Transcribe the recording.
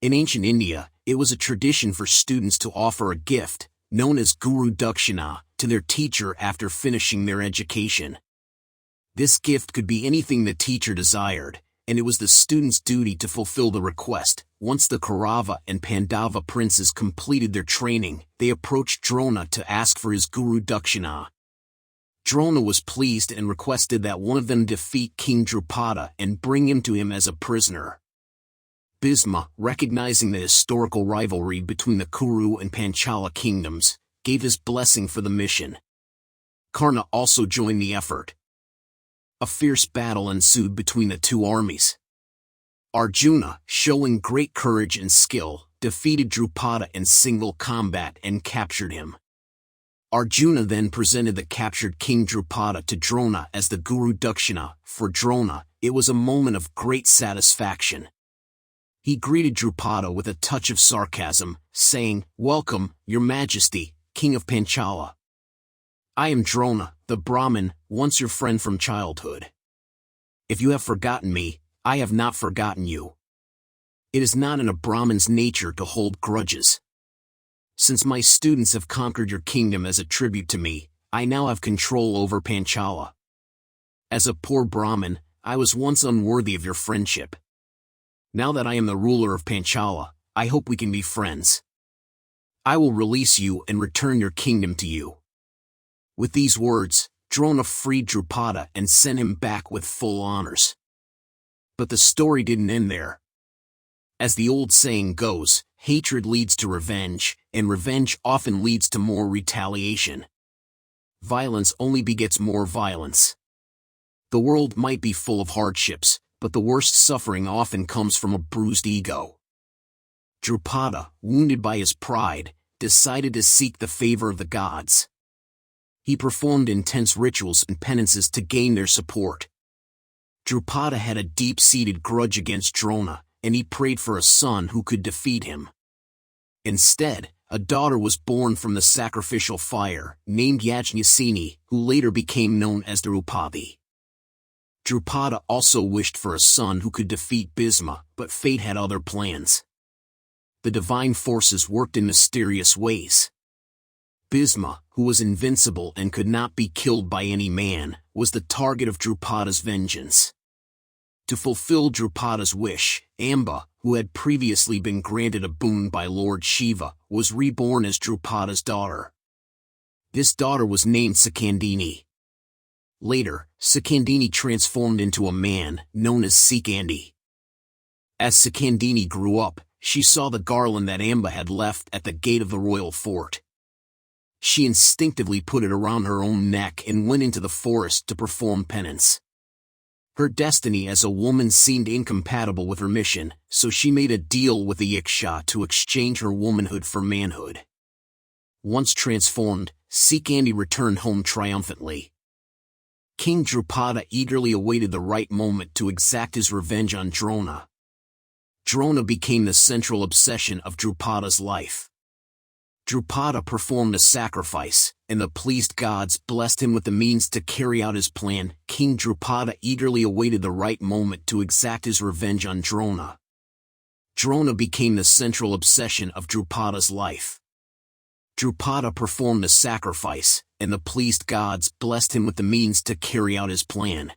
In ancient India, it was a tradition for students to offer a gift, known as Guru Dakshina, to their teacher after finishing their education. This gift could be anything the teacher desired, and it was the student's duty to fulfill the request. Once the Kaurava and Pandava princes completed their training, they approached Drona to ask for his Guru Dakshina. Drona was pleased and requested that one of them defeat King Drupada and bring him to him as a prisoner. Bhisma, recognizing the historical rivalry between the Kuru and Panchala kingdoms, gave his blessing for the mission. Karna also joined the effort. A fierce battle ensued between the two armies. Arjuna, showing great courage and skill, defeated Drupada in single combat and captured him. Arjuna then presented the captured King Drupada to Drona as the Guru Dakshina. For Drona, it was a moment of great satisfaction. He greeted Drupada with a touch of sarcasm, saying, "Welcome, your majesty, king of Panchala. I am Drona, the Brahmin, once your friend from childhood. If you have forgotten me, I have not forgotten you. It is not in a Brahmin's nature to hold grudges. Since my students have conquered your kingdom as a tribute to me, I now have control over Panchala. As a poor Brahmin, I was once unworthy of your friendship. Now that I am the ruler of Panchala, I hope we can be friends. I will release you and return your kingdom to you." With these words, Drona freed Drupada and sent him back with full honors. But the story didn't end there. As the old saying goes, hatred leads to revenge, and revenge often leads to more retaliation. Violence only begets more violence. The world might be full of hardships, but the worst suffering often comes from a bruised ego. Drupada, wounded by his pride, decided to seek the favor of the gods. He performed intense rituals and penances to gain their support. Drupada had a deep-seated grudge against Drona, and he prayed for a son who could defeat him. Instead, a daughter was born from the sacrificial fire, named Yajnasini, who later became known as Draupadi. Drupada also wished for a son who could defeat Bhisma, but fate had other plans. The divine forces worked in mysterious ways. Bhisma, who was invincible and could not be killed by any man, was the target of Drupada's vengeance. To fulfill Drupada's wish, Amba, who had previously been granted a boon by Lord Shiva, was reborn as Drupada's daughter. This daughter was named Shikhandi. Later, Shikhandi transformed into a man, known as Shikhandi. As Shikhandi grew up, she saw the garland that Amba had left at the gate of the royal fort. She instinctively put it around her own neck and went into the forest to perform penance. Her destiny as a woman seemed incompatible with her mission, so she made a deal with the Yaksha to exchange her womanhood for manhood. Once transformed, Shikhandi returned home triumphantly. King Drupada eagerly awaited the right moment to exact his revenge on Drona. Drona became the central obsession of Drupada's life. Drupada performed a sacrifice, and the pleased gods blessed him with the means to carry out his plan. King Drupada eagerly awaited the right moment to exact his revenge on Drona. Drona became the central obsession of Drupada's life. Drupada performed a sacrifice, and the pleased gods blessed him with the means to carry out his plan.